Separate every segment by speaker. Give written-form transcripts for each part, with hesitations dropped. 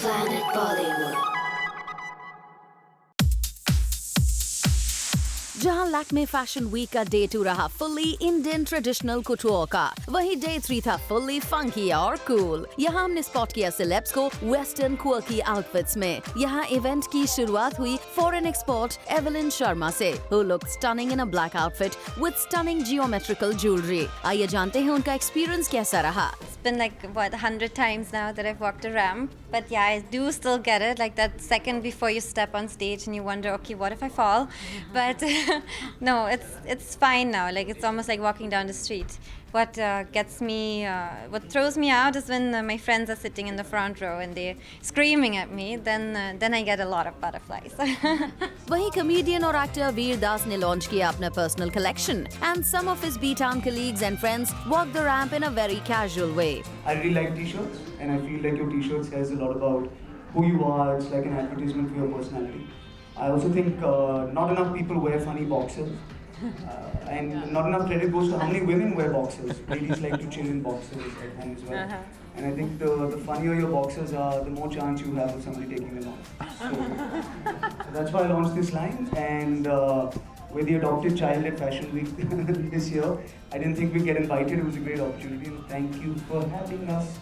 Speaker 1: Planet Bollywood. जहां Lakme fashion week का day 2 रहा फुल्ली इंडियन ट्रेडिशनल कुटुओ का, वहीं डे 3 था फुल्ली फंकी और कूल। यहां हमने स्पॉट किया सेलेब्स को वेस्टर्न क्वर्की आउटफिट्स में। यहां इवेंट की शुरुआत हुई फॉरेन एक्सपोर्ट एवेलिन शर्मा से, who looked stunning in a black outfit with stunning geometrical jewelry। आइए जानते हैं उनका एक्सपीरियंस कैसा रहा।
Speaker 2: It's been like 100 times now that I've walked a ramp, but yeah, I do still get it, like that second before you step on stage and you wonder, okay, what if I fall? But no, it's fine now. Like it's almost like walking down the street. What what throws me out is when my friends are sitting in the front row and they're screaming at me. Then I get a lot of butterflies.
Speaker 3: वहीं comedian और actor वीर दास ने launch किया अपना personal collection, and some of his B-Town colleagues and friends walked the ramp in a very casual way.
Speaker 4: I really like t-shirts, and I feel like your t-shirt says a lot about who you are. It's like an advertisement for your personality. I also think not enough people wear funny boxers. And not enough credit goes to how many women wear boxers. Ladies like to chill in boxers at home as well. And I think the funnier your boxers are, the more chance you have of somebody taking them off. So that's why I launched this line. And we're the adopted child at Fashion Week this year. I didn't think we'd get invited. It was a great opportunity. And thank you for having us.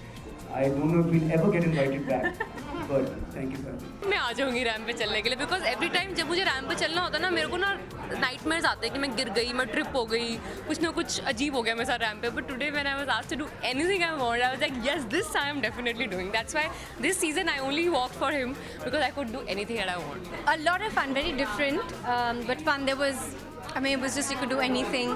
Speaker 4: I don't know if we'll ever get invited back. But thank you for having me.
Speaker 5: मैं आ जाऊंगी ramp पे चलने के लिए, because every time जब मुझे ramp पे चलना होता है ना, मेरे को ना नाइटमेयर्स आते हैं कि मैं गिर गई, मैं ट्रिप हो गई, कुछ ना कुछ अजीब हो गया मेरे साथ रैंप पे। But today when I was asked to do anything I want, I was like yes, this I am definitely doing. That's why this season I only walk for him because I could do anything that I want.
Speaker 6: A lot of fun, very different, but fun. There was, I mean, it was just you could do anything.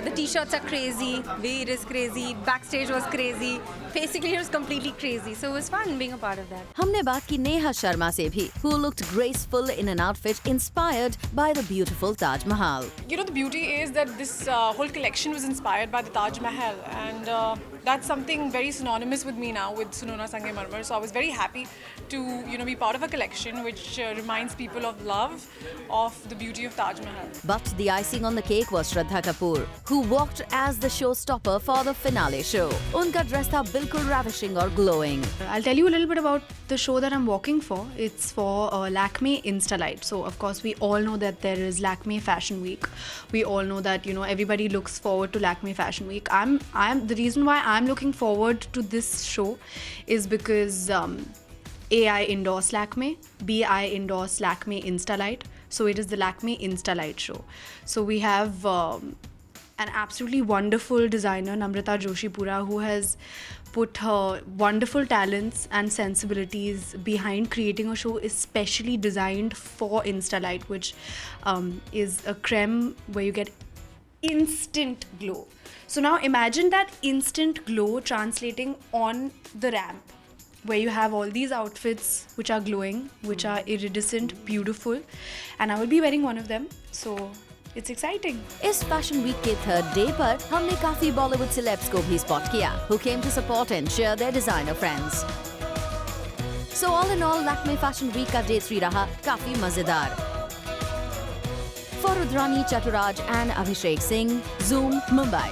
Speaker 6: The t-shirts are crazy, Veer is crazy, backstage was crazy. Basically, it was completely crazy. So it was fun being a part of that.
Speaker 3: हमने बात की नेहा शर्मा से भी, who looked graceful in an outfit inspired by the beautiful Taj Mahal.
Speaker 7: You know, the beauty is that this whole collection was inspired by the Taj Mahal, and that's something very synonymous with me now with Sunona Sangemarmar. So I was very happy to be part of a collection which reminds people of love of the beauty of Taj Mahal.
Speaker 3: But the icing on the cake was Shraddha Kapoor, who walked as the showstopper for the finale show. उनका dress था बिल्कुल ravishing और glowing.
Speaker 8: I'll tell you a little bit about the show that I'm walking for. It's for Lakme Instalight. So of course we all know that there is Lakme Fashion Week. We all know that everybody looks forward to Lakme Fashion Week. I'm the reason why I'm looking forward to this show is because A, I endorse Lakme, B, I endorse Lakme Instalight. So it is the Lakme Instalight show. So we have an absolutely wonderful designer, Namrata Joshipura, who has put her wonderful talents and sensibilities behind creating a show especially designed for Instalight, which is a creme where you get instant glow. So now imagine that instant glow translating on the ramp, where you have all these outfits which are glowing, which are iridescent, beautiful, and I will be wearing one of them. So it's exciting.
Speaker 3: इस fashion week के third day पर हमने काफी Bollywood celebs को भी spot किया, who came to support and share their designer friends. So all in all, Lakme Fashion Week का day 3 रहा काफी मजेदार. For Rudrani Chaturaj and Abhishek Singh, Zoom, Mumbai.